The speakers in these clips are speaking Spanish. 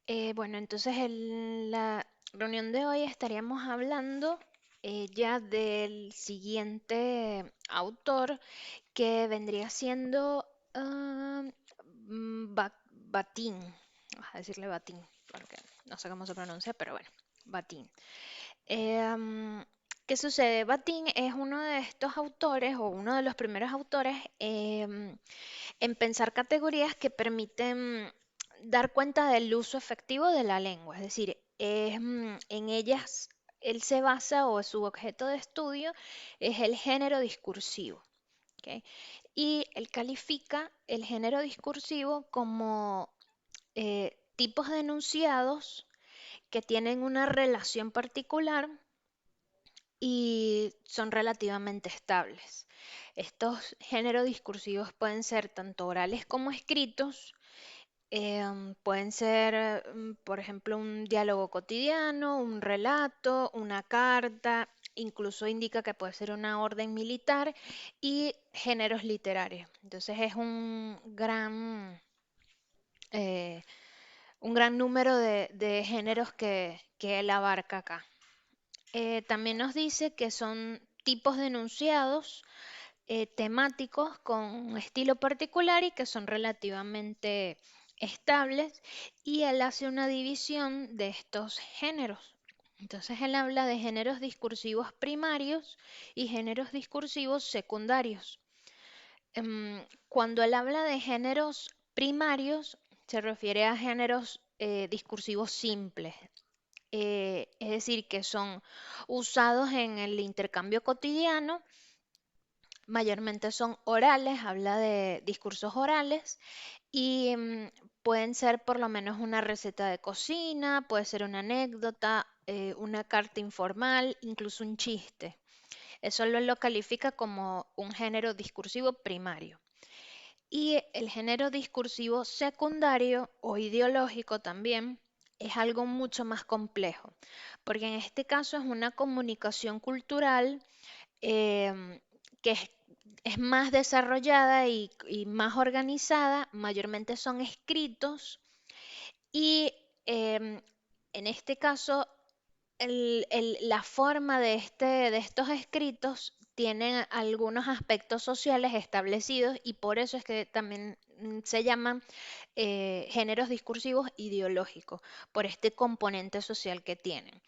Bueno, entonces en la reunión de hoy estaríamos hablando ya del siguiente autor que vendría siendo Batín. Vamos a decirle Batín, porque no sé cómo se pronuncia, pero bueno, Batín. Em, ¿Qué sucede? Batín es uno de estos autores o uno de los primeros autores en pensar categorías que permiten dar cuenta del uso efectivo de la lengua. Es decir, en ellas él se basa o su objeto de estudio es el género discursivo. ¿Ok? Y él califica el género discursivo como tipos de enunciados que tienen una relación particular y son relativamente estables. Estos géneros discursivos pueden ser tanto orales como escritos, pueden ser, por ejemplo, un diálogo cotidiano, un relato, una carta, incluso indica que puede ser una orden militar y géneros literarios. Entonces es eh, un gran número de géneros que él abarca acá. También nos dice que son tipos de enunciados temáticos con un estilo particular y que son relativamente estables, y él hace una división de estos géneros. Entonces él habla de géneros discursivos primarios y géneros discursivos secundarios. Cuando él habla de géneros primarios, se refiere a géneros discursivos simples, es decir, que son usados en el intercambio cotidiano. Mayormente son orales, habla de discursos orales y pueden ser por lo menos una receta de cocina, puede ser una anécdota, una carta informal, incluso un chiste. Eso lo califica como un género discursivo primario. Y el género discursivo secundario o ideológico también es algo mucho más complejo, porque en este caso es una comunicación cultural em, que es más desarrollada y más organizada, mayormente son escritos y en este caso la forma de estos escritos tienen algunos aspectos sociales establecidos y por eso es que también se llaman géneros discursivos ideológicos, por este componente social que tienen.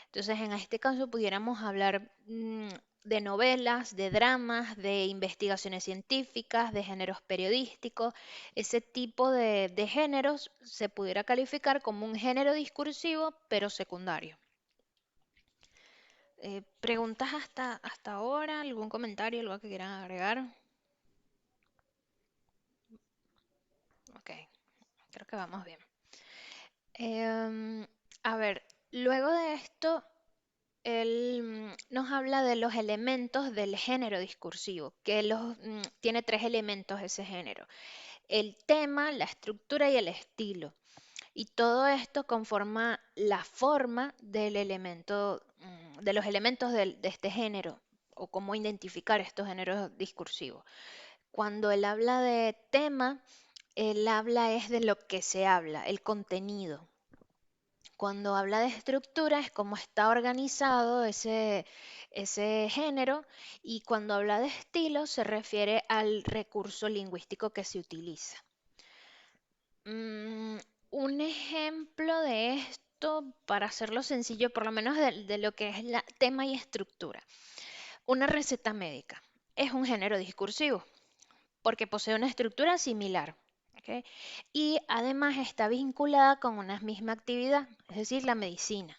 Entonces, en este caso pudiéramos hablar de novelas, de dramas, de investigaciones científicas, de géneros periodísticos. Ese tipo de géneros se pudiera calificar como un género discursivo, pero secundario. ¿Preguntas hasta ahora? ¿Algún comentario, algo que quieran agregar? Ok, creo que vamos bien. Em, a ver, luego de esto él nos habla de los elementos del género discursivo, que tiene tres elementos ese género: el tema, la estructura y el estilo. Y todo esto conforma la forma del elemento, de los elementos de este género, o cómo identificar estos géneros discursivos. Cuando él habla de tema, él habla es de lo que se habla, el contenido. Cuando habla de estructura es cómo está organizado ese género, y cuando habla de estilo se refiere al recurso lingüístico que se utiliza. Mm, un ejemplo de esto, para hacerlo sencillo, por lo menos de lo que es la tema y estructura. Una receta médica es un género discursivo porque posee una estructura similar. ¿Ok? Y además está vinculada con una misma actividad, es decir, la medicina.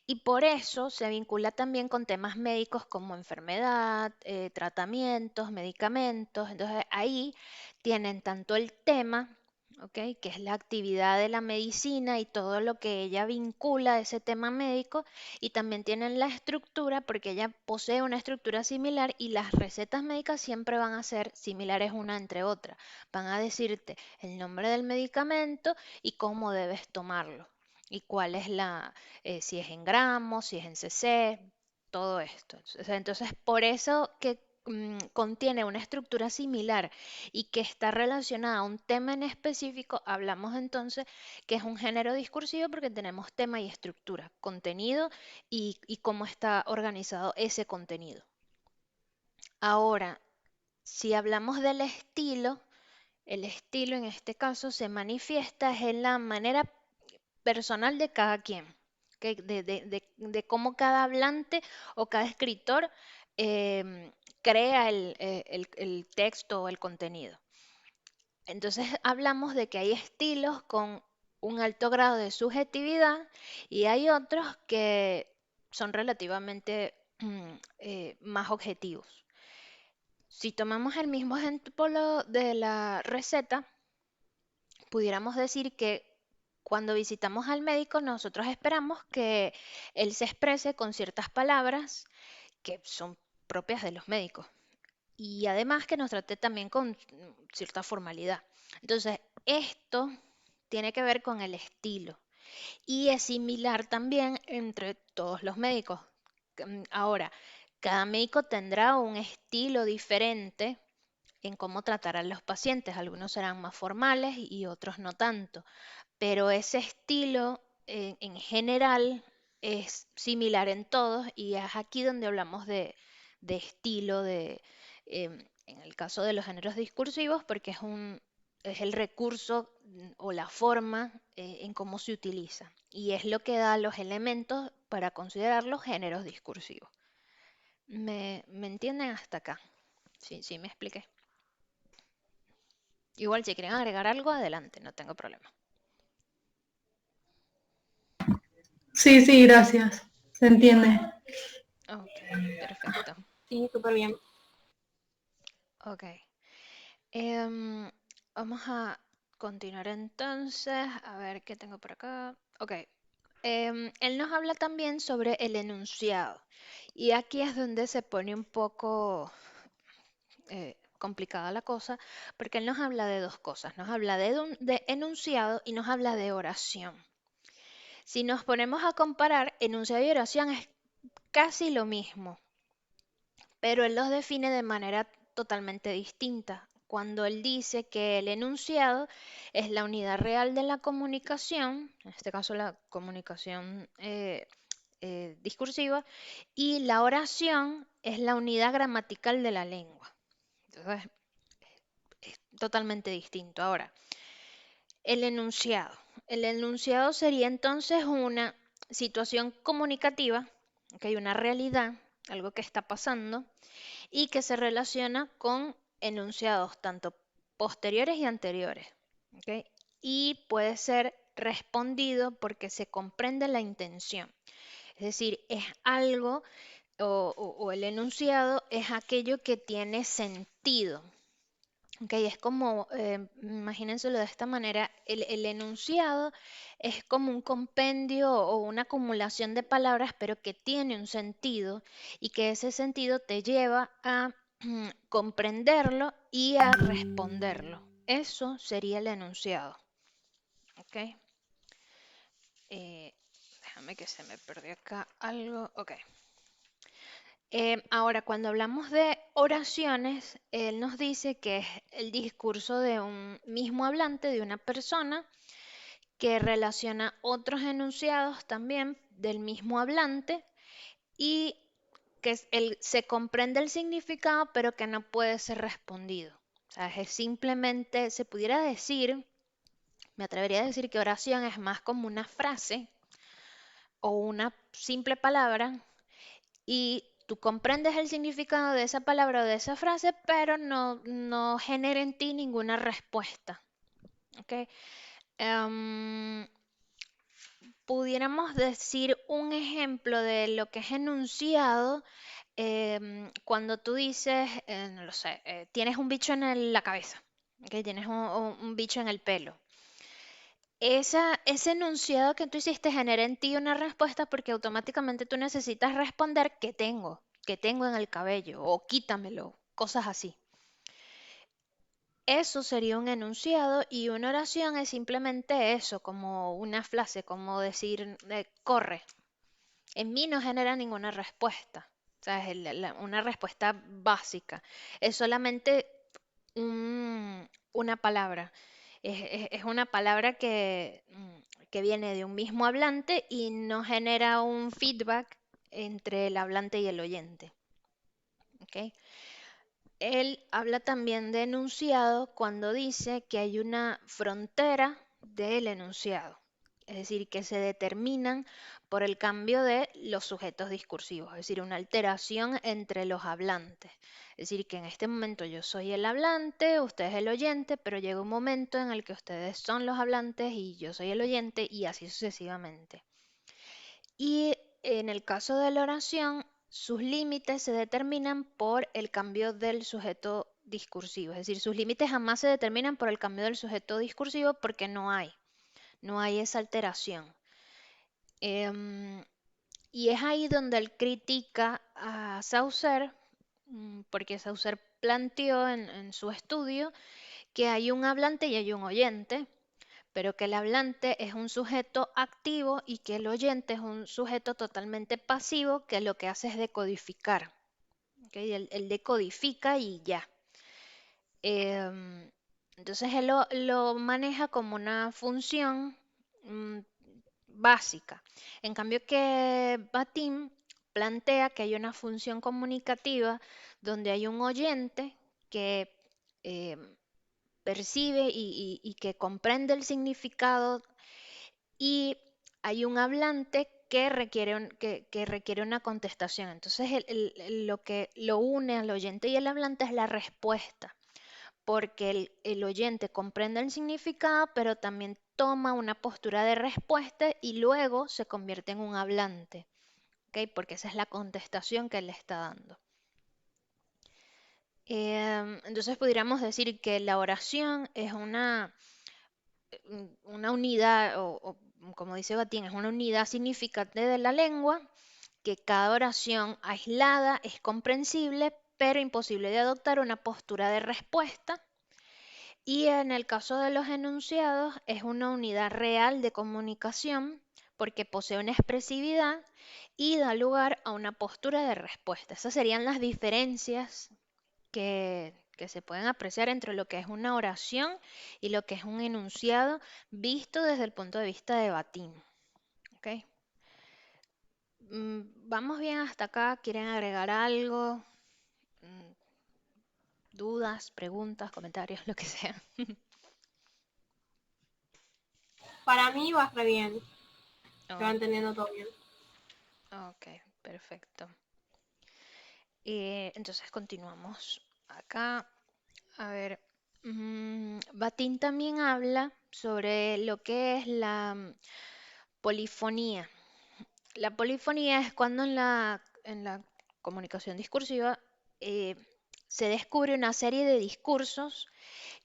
Y por eso se vincula también con temas médicos como enfermedad, tratamientos, medicamentos. Entonces ahí tienen tanto el tema, ¿ok? Que es la actividad de la medicina y todo lo que ella vincula a ese tema médico, y también tienen la estructura porque ella posee una estructura similar y las recetas médicas siempre van a ser similares una entre otra. Van a decirte el nombre del medicamento y cómo debes tomarlo y cuál es si es en gramos, si es en cc, todo esto. Entonces, por eso que contiene una estructura similar y que está relacionada a un tema en específico, hablamos entonces que es un género discursivo porque tenemos tema y estructura, contenido y cómo está organizado ese contenido. Ahora, si hablamos del estilo, el estilo en este caso se manifiesta es en la manera personal de cada quien, de cómo cada hablante o cada escritor crea el texto o el contenido. Entonces hablamos de que hay estilos con un alto grado de subjetividad y hay otros que son relativamente más objetivos. Si tomamos el mismo ejemplo de la receta, pudiéramos decir que cuando visitamos al médico, nosotros esperamos que él se exprese con ciertas palabras que son propias de los médicos y además que nos trate también con cierta formalidad. Entonces, esto tiene que ver con el estilo y es similar también entre todos los médicos. Ahora, cada médico tendrá un estilo diferente en cómo tratar a los pacientes. Algunos serán más formales y otros no tanto, pero ese estilo en general es similar en todos y es aquí donde hablamos de estilo, en el caso de los géneros discursivos, porque es el recurso o la forma en cómo se utiliza y es lo que da los elementos para considerar los géneros discursivos. ¿Me entienden hasta acá? Sí, sí, me expliqué. Igual si quieren agregar algo, adelante, no tengo problema. Sí, sí, gracias. Se entiende. Ok, perfecto. Sí, súper bien. Ok. Em, Vamos a continuar entonces. A ver qué tengo por acá. Ok. Él nos habla también sobre el enunciado. Y aquí es donde se pone un poco complicada la cosa, porque él nos habla de dos cosas. Nos habla de enunciado y nos habla de oración. Si nos ponemos a comparar, enunciado y oración es casi lo mismo, pero él los define de manera totalmente distinta. Cuando él dice que el enunciado es la unidad real de la comunicación, en este caso la comunicación discursiva, y la oración es la unidad gramatical de la lengua. Entonces, es totalmente distinto. Ahora, el enunciado. El enunciado sería entonces una situación comunicativa, que hay una realidad, algo que está pasando, y que se relaciona con enunciados tanto posteriores y anteriores. ¿Ok? Y puede ser respondido porque se comprende la intención. Es decir, es algo o el enunciado es aquello que tiene sentido. Ok, es como, imagínenselo de esta manera, el enunciado es como un compendio o una acumulación de palabras, pero que tiene un sentido y que ese sentido te lleva a comprenderlo y a responderlo. Eso sería el enunciado. Ok, déjame que se me perdió acá algo. Ok. Ahora, cuando hablamos de oraciones, él nos dice que es el discurso de un mismo hablante, de una persona, que relaciona otros enunciados también del mismo hablante y que se comprende el significado, pero que no puede ser respondido. O sea, es simplemente, se pudiera decir, me atrevería a decir que oración es más como una frase o una simple palabra y tú comprendes el significado de esa palabra o de esa frase, pero no genera en ti ninguna respuesta. ¿Ok? Pudiéramos decir un ejemplo de lo que es enunciado cuando tú dices, no lo sé, tienes un bicho en la cabeza, ¿ok? Tienes un bicho en el pelo. Ese enunciado que tú hiciste genera en ti una respuesta porque automáticamente tú necesitas responder qué tengo en el cabello o quítamelo, cosas así. Eso sería un enunciado y una oración es simplemente eso, como una frase, como decir corre. En mí no genera ninguna respuesta. O sea, es una respuesta básica. Es solamente una palabra. Es una palabra que viene de un mismo hablante y no genera un feedback entre el hablante y el oyente. ¿Ok? Él habla también de enunciado cuando dice que hay una frontera del enunciado, es decir, que se determinan por el cambio de los sujetos discursivos, es decir, una alteración entre los hablantes. Es decir, que en este momento yo soy el hablante, usted es el oyente, pero llega un momento en el que ustedes son los hablantes y yo soy el oyente y así sucesivamente. Y en el caso de la oración, sus límites se determinan por el cambio del sujeto discursivo. Es decir, sus límites jamás se determinan por el cambio del sujeto discursivo porque no hay esa alteración. Em, y es ahí donde él critica a Saussure, porque Saussure planteó en su estudio que hay un hablante y hay un oyente, pero que el hablante es un sujeto activo y que el oyente es un sujeto totalmente pasivo que lo que hace es decodificar. ¿Okay? Él decodifica y ya. Em, entonces él lo maneja como una función mm, básica. En cambio que Batin plantea que hay una función comunicativa donde hay un oyente que percibe y que comprende el significado y hay un hablante que requiere, que requiere una contestación. Entonces, lo que lo une al oyente y el hablante es la respuesta, porque el oyente comprende el significado, pero también toma una postura de respuesta y luego se convierte en un hablante, ¿ok? Porque esa es la contestación que él le está dando. Entonces, pudiéramos decir que la oración es una unidad, como dice Batín, es una unidad significante de la lengua, que cada oración aislada es comprensible, pero imposible de adoptar una postura de respuesta. Y en el caso de los enunciados, es una unidad real de comunicación porque posee una expresividad y da lugar a una postura de respuesta. Esas serían las diferencias que se pueden apreciar entre lo que es una oración y lo que es un enunciado visto desde el punto de vista de Batín. ¿Ok? Vamos bien hasta acá. ¿Quieren agregar algo? Mm, ¿Dudas, preguntas, comentarios, lo que sea? Para mí va re bien. Se va Ok, entendiendo todo bien. ok, perfecto. Entonces continuamos acá. A ver, Batín también habla sobre lo que es la polifonía. La polifonía es cuando en la comunicación discursiva eh, se descubre una serie de discursos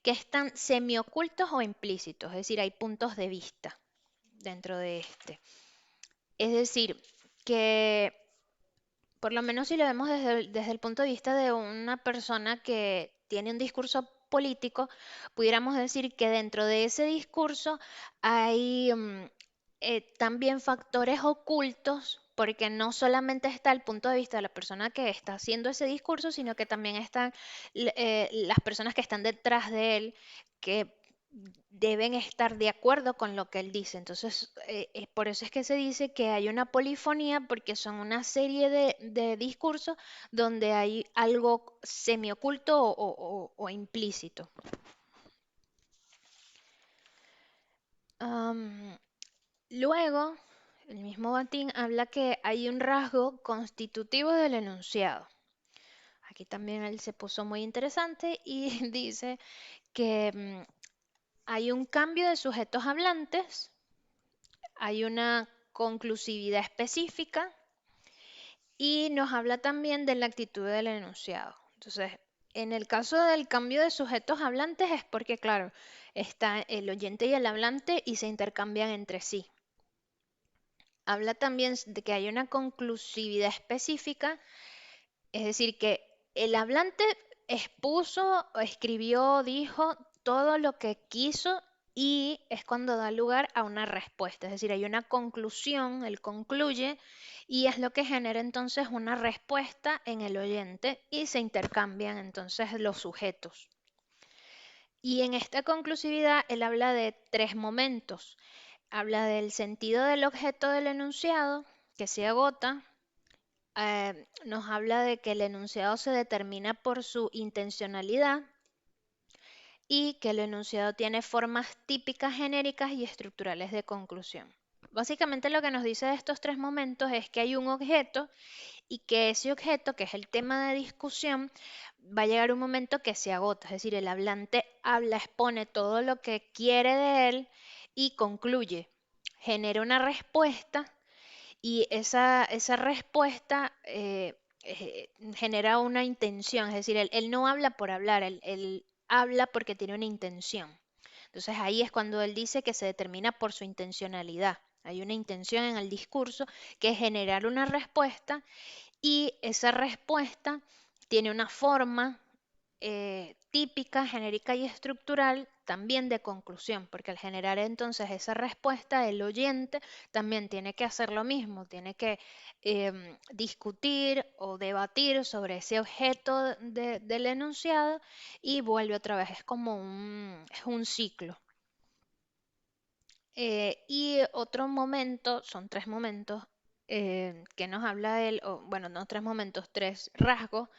que están semiocultos o implícitos, es decir, hay puntos de vista dentro de este. Es decir, que por lo menos si lo vemos desde el punto de vista de una persona que tiene un discurso político, pudiéramos decir que dentro de ese discurso hay también factores ocultos, porque no solamente está el punto de vista de la persona que está haciendo ese discurso, sino que también están las personas que están detrás de él, que deben estar de acuerdo con lo que él dice. Entonces, por eso es que se dice que hay una polifonía, porque son una serie de discursos donde hay algo semioculto o implícito. Am, Luego, el mismo Batín habla que hay un rasgo constitutivo del enunciado. Aquí también él se puso muy interesante y dice que hay un cambio de sujetos hablantes, hay una conclusividad específica y nos habla también de la actitud del enunciado. Entonces, en el caso del cambio de sujetos hablantes es porque, claro, está el oyente y el hablante y se intercambian entre sí. Habla también de que hay una conclusividad específica, es decir, que el hablante expuso, escribió, dijo todo lo que quiso y es cuando da lugar a una respuesta, es decir, hay una conclusión, él concluye y es lo que genera entonces una respuesta en el oyente y se intercambian entonces los sujetos. Y en esta conclusividad él habla de tres momentos. Habla del sentido del objeto del enunciado, que se agota. Nos habla de que el enunciado se determina por su intencionalidad y que el enunciado tiene formas típicas, genéricas y estructurales de conclusión. Básicamente lo que nos dice de estos tres momentos es que hay un objeto y que ese objeto, que es el tema de discusión, va a llegar un momento que se agota, es decir, el hablante habla, expone todo lo que quiere de él y concluye, genera una respuesta y esa respuesta genera una intención, es decir, él no habla por hablar, él habla porque tiene una intención. Entonces ahí es cuando él dice que se determina por su intencionalidad. Hay una intención en el discurso que es generar una respuesta y esa respuesta tiene una forma típica, genérica y estructural también de conclusión, porque al generar entonces esa respuesta, el oyente también tiene que hacer lo mismo, tiene que discutir o debatir sobre ese objeto del enunciado y vuelve otra vez, es como es un ciclo. Y otro momento, son tres momentos que nos habla él, o bueno, no tres momentos, tres rasgos,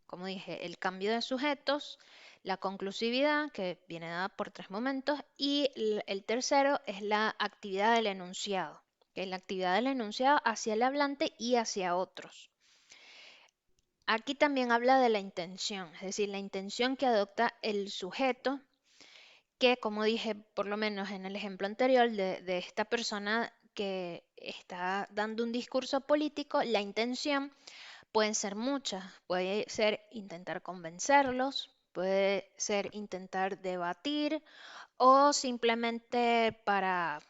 como dije, el cambio de sujetos, la conclusividad, que viene dada por tres momentos, y el tercero es la actividad del enunciado, que es la actividad del enunciado hacia el hablante y hacia otros. Aquí también habla de la intención, es decir, la intención que adopta el sujeto que, como dije, por lo menos en el ejemplo anterior de esta persona que está dando un discurso político, la intención pueden ser muchas, puede ser intentar convencerlos, puede ser intentar debatir o simplemente para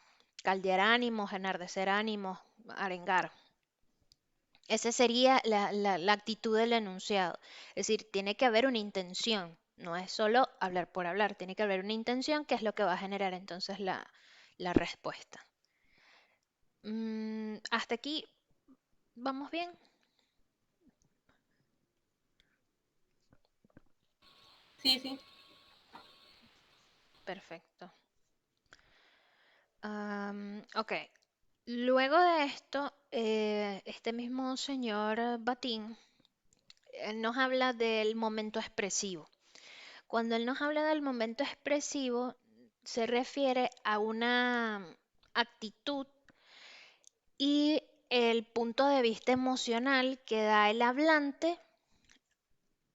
caldear ánimos, enardecer ánimos, arengar. Esa sería la actitud del enunciado. Es decir, tiene que haber una intención. No es solo hablar por hablar, tiene que haber una intención que es lo que va a generar entonces la respuesta. Hasta aquí, ¿vamos bien? Sí, sí. Perfecto. Ok. Luego de esto, este mismo señor Batín nos habla del momento expresivo. Cuando él nos habla del momento expresivo, se refiere a una actitud y el punto de vista emocional que da el hablante,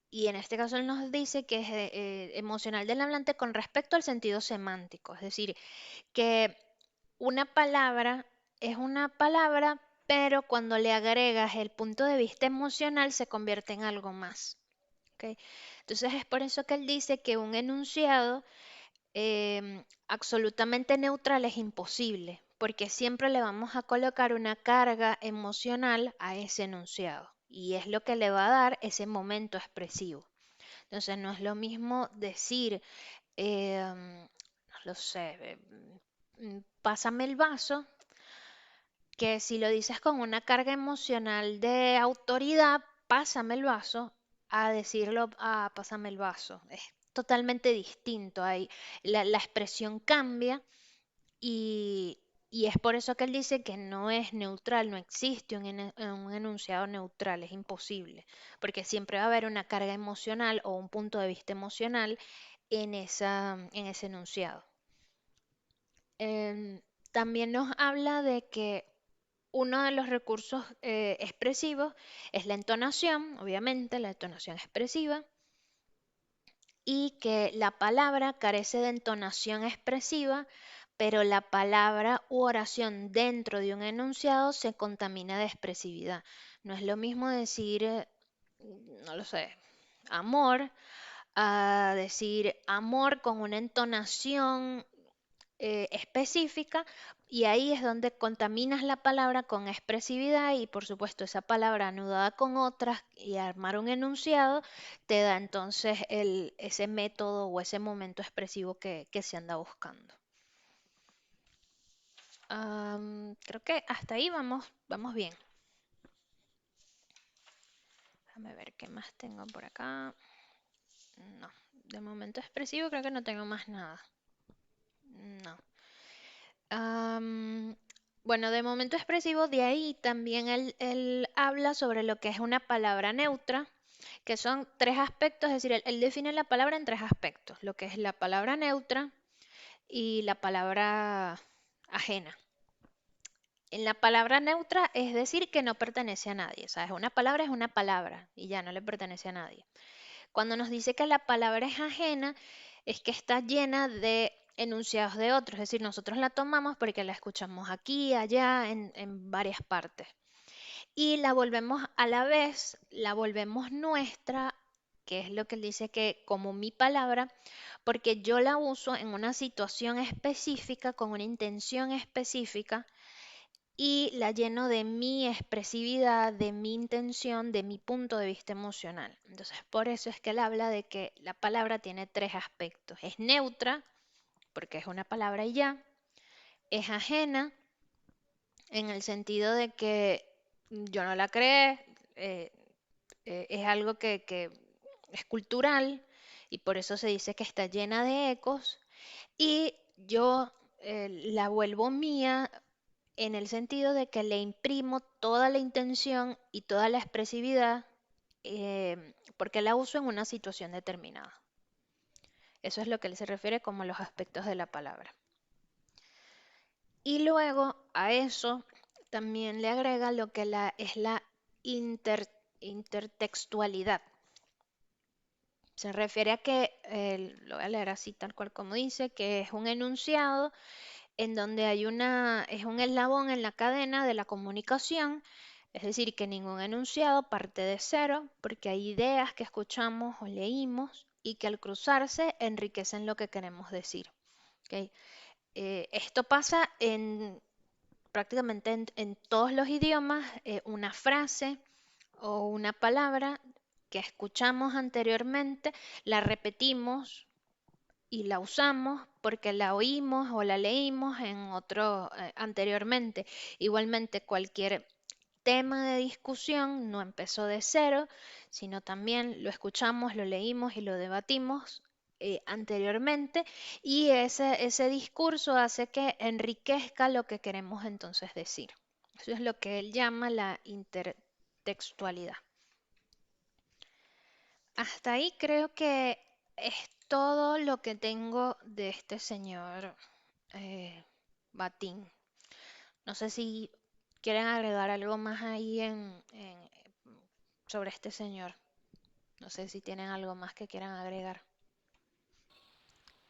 y en este caso él nos dice que es emocional del hablante con respecto al sentido semántico, es decir, que una palabra es una palabra, pero cuando le agregas el punto de vista emocional se convierte en algo más. ¿Ok? Entonces es por eso que él dice que un enunciado absolutamente neutral es imposible, porque siempre le vamos a colocar una carga emocional a ese enunciado y es lo que le va a dar ese momento expresivo. Entonces no es lo mismo decir, no lo sé, pásame el vaso, que si lo dices con una carga emocional de autoridad, pásame el vaso, a decirlo, pásame el vaso. Es totalmente distinto. Ahí la expresión cambia y, y es por eso que él dice que no es neutral, no existe un enunciado neutral, es imposible, porque siempre va a haber una carga emocional o un punto de vista emocional en ese enunciado. También nos habla de que uno de los recursos expresivos es la entonación, obviamente, la entonación expresiva, y que la palabra carece de entonación expresiva, pero la palabra u oración dentro de un enunciado se contamina de expresividad. No es lo mismo decir, no lo sé, amor, a decir amor con una entonación específica y ahí es donde contaminas la palabra con expresividad y por supuesto esa palabra anudada con otras y armar un enunciado te da entonces ese método o ese momento expresivo que se anda buscando. Creo que hasta ahí vamos bien. Déjame ver qué más tengo por acá. No, de momento expresivo creo que no tengo más nada. No. Bueno, de momento expresivo, de ahí también él habla sobre lo que es una palabra neutra, que son tres aspectos, es decir, él define la palabra en tres aspectos, lo que es la palabra neutra y la palabra ajena. En la palabra neutra es decir que no pertenece a nadie, ¿sabes? Una palabra es una palabra y ya no le pertenece a nadie. Cuando nos dice que la palabra es ajena, es que está llena de enunciados de otros, es decir, nosotros la tomamos porque la escuchamos aquí, allá, en varias partes. Y la volvemos a la vez, la volvemos nuestra, que es lo que él dice que como mi palabra, porque yo la uso en una situación específica, con una intención específica, y la lleno de mi expresividad, de mi intención, de mi punto de vista emocional. Entonces, por eso es que él habla de que la palabra tiene tres aspectos. Es neutra, porque es una palabra y ya. Es ajena, en el sentido de que yo no la creé, es algo que es cultural y por eso se dice que está llena de ecos. Y yo la vuelvo mía en el sentido de que le imprimo toda la intención y toda la expresividad porque la uso en una situación determinada. Eso es lo que él se refiere como los aspectos de la palabra. Y luego a eso también le agrega lo que es la intertextualidad. Se refiere a que, lo voy a leer así tal cual como dice, que es un enunciado en donde es un eslabón en la cadena de la comunicación, es decir, que ningún enunciado parte de cero, porque hay ideas que escuchamos o leímos y que al cruzarse enriquecen lo que queremos decir. ¿Okay? Esto pasa prácticamente en todos los idiomas, una frase o una palabra que escuchamos anteriormente, la repetimos y la usamos porque la oímos o la leímos en otro anteriormente. Igualmente, cualquier tema de discusión no empezó de cero, sino también lo escuchamos, lo leímos y lo debatimos anteriormente y ese discurso hace que enriquezca lo que queremos entonces decir. Eso es lo que él llama la intertextualidad. Hasta ahí creo que es todo lo que tengo de este señor Batín. No sé si quieren agregar algo más ahí sobre este señor. No sé si tienen algo más que quieran agregar.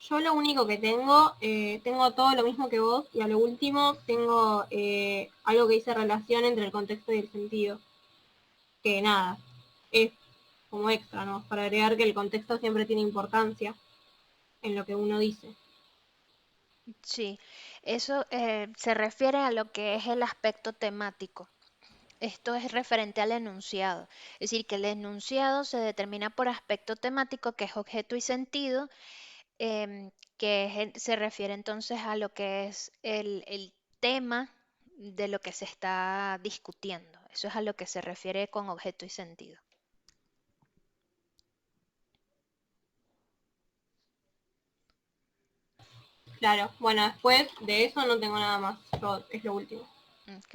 Yo lo único que tengo todo lo mismo que vos, y a lo último tengo algo que dice relación entre el contexto y el sentido. Que nada, es como extra, ¿no? Para agregar que el contexto siempre tiene importancia en lo que uno dice. Sí, eso se refiere a lo que es el aspecto temático. Esto es referente al enunciado. Es decir, que el enunciado se determina por aspecto temático, que es objeto y sentido, se refiere entonces a lo que es el tema de lo que se está discutiendo. Eso es a lo que se refiere con objeto y sentido. Claro, bueno, después de eso no tengo nada más. Es lo último. Ok.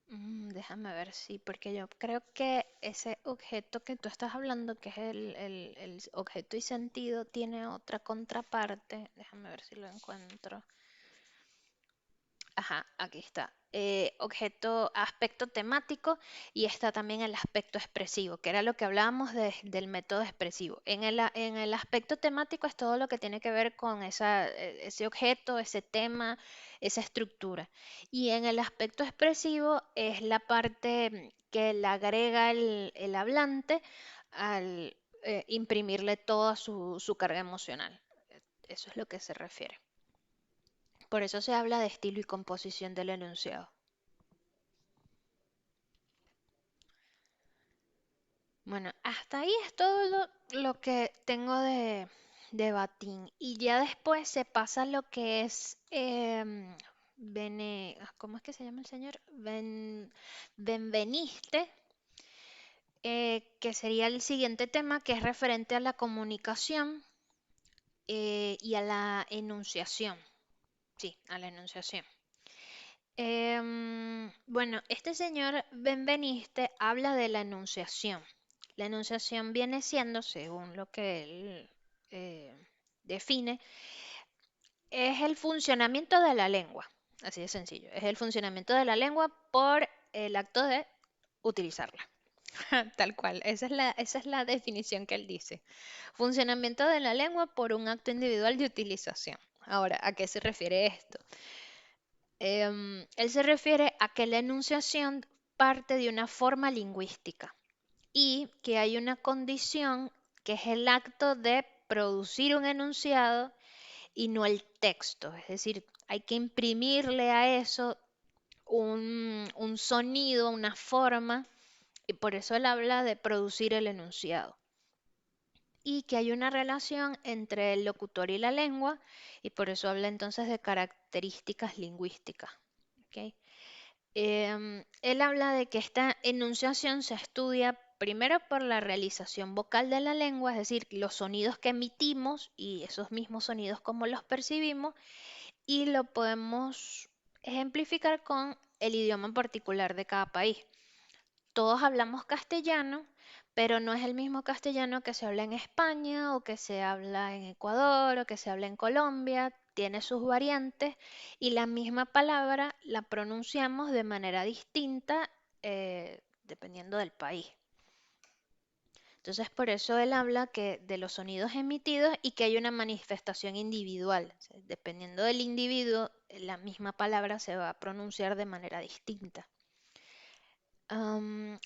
Déjame ver, sí, porque yo creo que ese objeto que tú estás hablando, que es el objeto y sentido, tiene otra contraparte. Déjame ver si lo encuentro. Ajá, aquí está. Aspecto temático y está también el aspecto expresivo, que era lo que hablábamos del método expresivo. En el aspecto temático es todo lo que tiene que ver con ese objeto, ese tema, esa estructura. Y en el aspecto expresivo es la parte que le agrega el hablante al imprimirle toda su carga emocional. Eso es lo que se refiere. Por eso se habla de estilo y composición del enunciado. Bueno, hasta ahí es todo lo que tengo de Batín. Y ya después se pasa a lo que es ¿cómo es que se llama el señor? Benveniste, que sería el siguiente tema, que es referente a la comunicación y a la enunciación. Sí, a la enunciación. Bueno, este señor Benveniste habla de la enunciación. La enunciación viene siendo, según lo que él define, es el funcionamiento de la lengua. Así de sencillo. Es el funcionamiento de la lengua por el acto de utilizarla. Tal cual. Esa es la definición que él dice. Funcionamiento de la lengua por un acto individual de utilización. Ahora, ¿a qué se refiere esto? Él se refiere a que la enunciación parte de una forma lingüística y que hay una condición que es el acto de producir un enunciado y no el texto. Es decir, hay que imprimirle a eso un sonido, una forma, y por eso él habla de producir el enunciado. Y que hay una relación entre el locutor y la lengua, y por eso habla entonces de características lingüísticas. ¿Ok? Él habla de que esta enunciación se estudia primero por la realización vocal de la lengua, es decir, los sonidos que emitimos y esos mismos sonidos como los percibimos, y lo podemos ejemplificar con el idioma en particular de cada país. Todos hablamos castellano, pero no es el mismo castellano que se habla en España o que se habla en Ecuador o que se habla en Colombia. Tiene sus variantes y la misma palabra la pronunciamos de manera distinta dependiendo del país. Entonces, por eso él habla de los sonidos emitidos y que hay una manifestación individual. O sea, dependiendo del individuo, la misma palabra se va a pronunciar de manera distinta.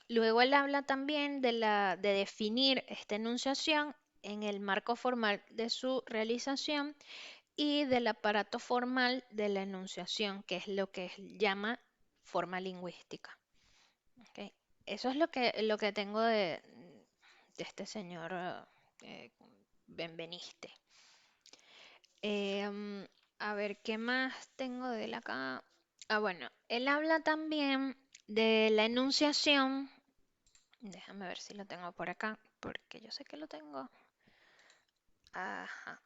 Luego él habla también de definir esta enunciación en el marco formal de su realización y del aparato formal de la enunciación, que es lo que él llama forma lingüística. ¿Ok? Eso es lo que tengo de este señor Benveniste. A ver, ¿qué más tengo de él acá? Bueno, él habla también de la enunciación. Déjame ver si lo tengo por acá, porque yo sé que lo tengo. Ajá.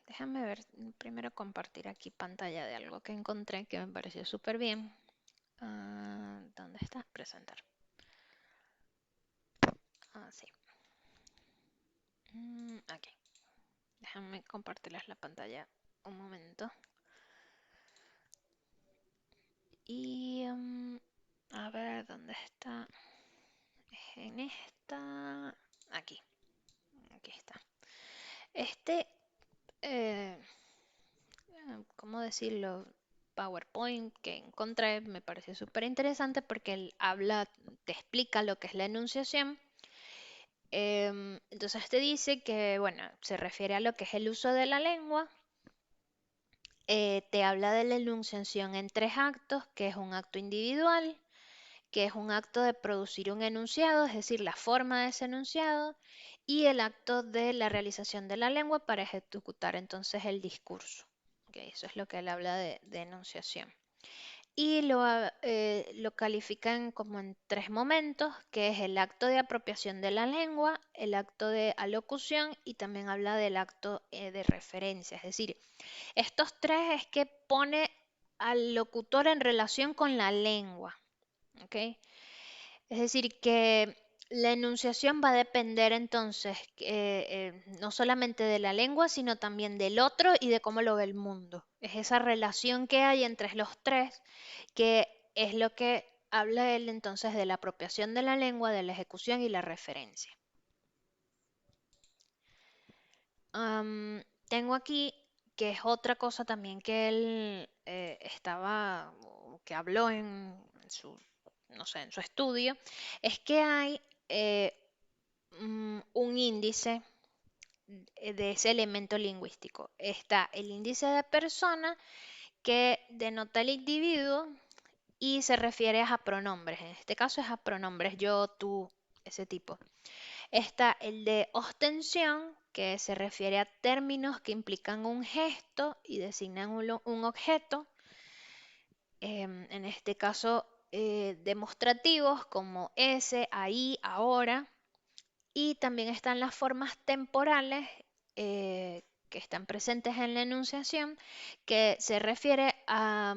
Déjame ver, primero compartir aquí pantalla de algo que encontré que me pareció súper bien. ¿Dónde está? Presentar. Sí. Aquí. Déjame compartirles la pantalla un momento. Y a ver, ¿dónde está? En esta. Aquí. Aquí está. Eh, ¿Cómo decirlo? PowerPoint que encontré me pareció súper interesante porque él te explica lo que es la enunciación. Entonces te dice que, bueno, se refiere a lo que es el uso de la lengua. Te habla de la enunciación en 3 actos, que es un acto individual, que es un acto de producir un enunciado, es decir, la forma de ese enunciado, y el acto de la realización de la lengua para ejecutar entonces el discurso. Okay, eso es lo que él habla de enunciación. Y lo califican como en 3 momentos, que es el acto de apropiación de la lengua, el acto de alocución y también habla del acto de referencia. Es decir, estos 3 es que pone al locutor en relación con la lengua. ¿Ok? Es decir, que la enunciación va a depender entonces no solamente de la lengua, sino también del otro y de cómo lo ve el mundo. Es esa relación que hay entre los 3 que es lo que habla él entonces de la apropiación de la lengua, de la ejecución y la referencia. Tengo aquí que es otra cosa también que él que habló no sé, en su estudio, es que hay un índice de ese elemento lingüístico. Está el índice de persona que denota el individuo y se refiere a pronombres. En este caso es a pronombres yo, tú, ese tipo. Está el de ostensión, que se refiere a términos que implican un gesto y designan un objeto. En este caso, demostrativos como ese, ahí, ahora. Y también están las formas temporales que están presentes en la enunciación, que se refiere a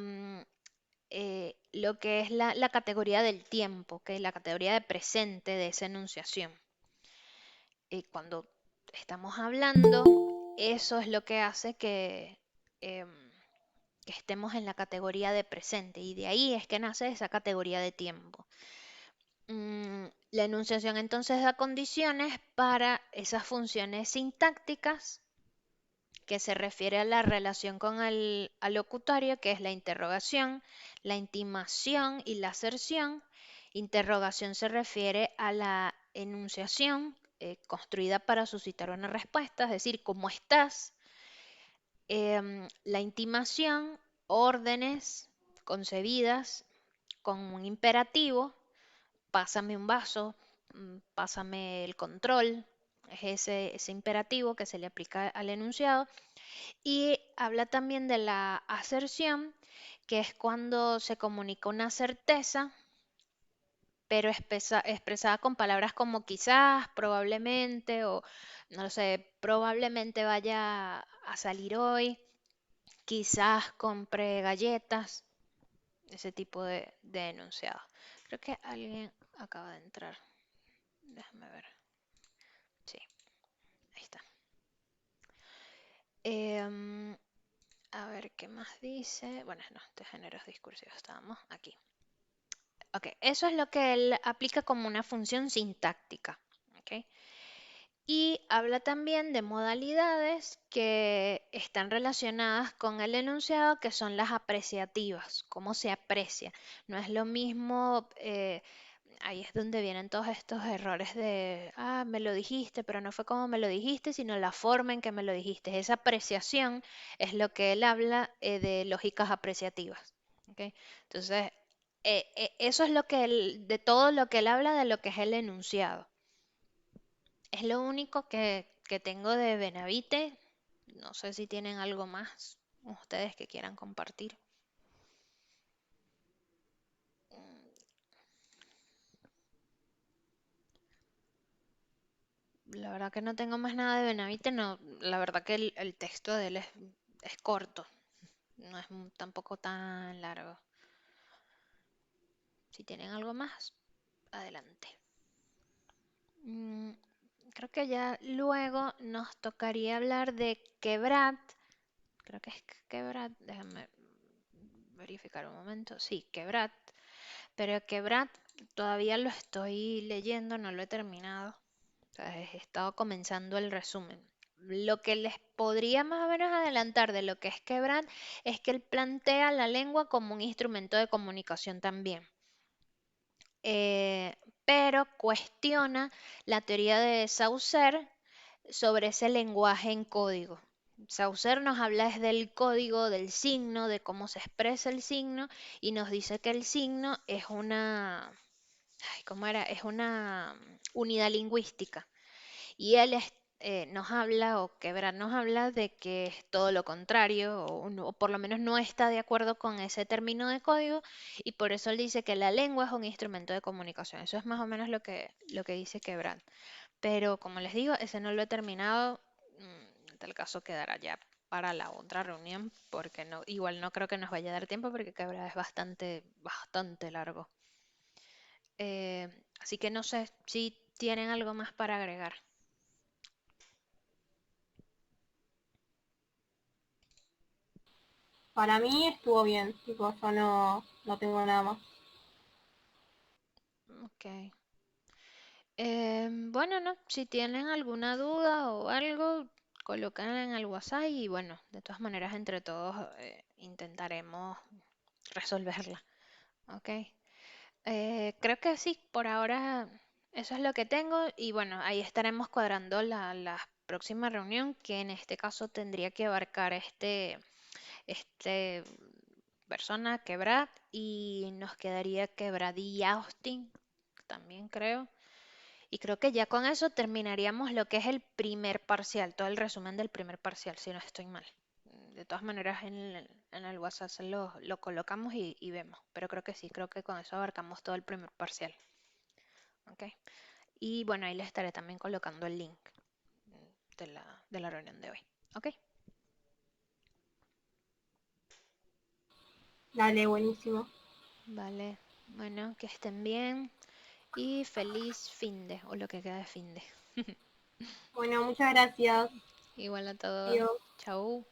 lo que es la categoría del tiempo, que es la categoría de presente de esa enunciación. Cuando estamos hablando, eso es lo que hace em, que estemos en la categoría de presente, y de ahí es que nace esa categoría de tiempo. La enunciación entonces da condiciones para esas funciones sintácticas que se refiere a la relación con el alocutorio, que es la interrogación, la intimación y la aserción. Interrogación se refiere a la enunciación construida para suscitar una respuesta, es decir, ¿cómo estás? La intimación, órdenes concebidas con un imperativo: pásame un vaso, pásame el control. Es ese imperativo que se le aplica al enunciado. Y habla también de la aserción, que es cuando se comunica una certeza, pero expresada con palabras como quizás, probablemente, o no lo sé, probablemente vaya a salir hoy, quizás compre galletas, ese tipo de enunciado. Creo que alguien acaba de entrar. Déjame ver. Sí, ahí está. A ver qué más dice. Bueno, no, de géneros discursivos estábamos aquí. Ok, eso es lo que él aplica como una función sintáctica. ¿Ok? Y habla también de modalidades que están relacionadas con el enunciado, que son las apreciativas, cómo se aprecia. No es lo mismo, ahí es donde vienen todos estos errores de, me lo dijiste, pero no fue como me lo dijiste, sino la forma en que me lo dijiste. Esa apreciación es lo que él habla de lógicas apreciativas. ¿Ok? Entonces, eso es lo que de todo lo que él habla de lo que es el enunciado. Es lo único que tengo de Benavite. No sé si tienen algo más ustedes que quieran compartir. La verdad que no tengo más nada de Benavite. No, la verdad que el texto de él es corto. No es tampoco tan largo. Si tienen algo más, adelante. Creo que ya luego nos tocaría hablar de Quebrat. Creo que es Quebrat. Déjenme verificar un momento. Sí, Quebrat. Pero Quebrat todavía lo estoy leyendo, no lo he terminado. O sea, he estado comenzando el resumen. Lo que les podría más o menos adelantar de lo que es Quebrat es que él plantea la lengua como un instrumento de comunicación también. Eh, pero cuestiona la teoría de Saussure sobre ese lenguaje en código. Saussure nos habla desde el código del signo, de cómo se expresa el signo, y nos dice que el signo es una, ¿cómo era? Es una unidad lingüística. Y él nos habla, o Quebrat nos habla, de que es todo lo contrario, o por lo menos no está de acuerdo con ese término de código, y por eso él dice que la lengua es un instrumento de comunicación. Eso es más o menos lo que dice Quebrat. Pero como les digo, ese no lo he terminado. En tal caso quedará ya para la otra reunión, porque no, igual no creo que nos vaya a dar tiempo, porque Quebrat es bastante, bastante largo. Así que no sé si tienen algo más para agregar. Para mí estuvo bien, tipo, yo no tengo nada más. Ok. Bueno, no, si tienen alguna duda o algo, colocan en el WhatsApp y bueno, de todas maneras entre todos intentaremos resolverla. Ok. Creo que sí, por ahora eso es lo que tengo, y bueno, ahí estaremos cuadrando la próxima reunión, que en este caso tendría que abarcar este persona, Quebrat, y nos quedaría Quebrat y Austin, también creo. Y creo que ya con eso terminaríamos lo que es el primer parcial, todo el resumen del primer parcial, si no estoy mal. de todas maneras en el WhatsApp lo colocamos y vemos. Pero creo que sí, creo que con eso abarcamos todo el primer parcial. ¿Ok? Y bueno, ahí les estaré también colocando el link de la reunión de hoy. ¿Ok? Dale, buenísimo. Vale. Bueno, que estén bien y feliz finde o lo que queda de finde. Bueno, muchas gracias. Igual a todos. Adiós. Chau.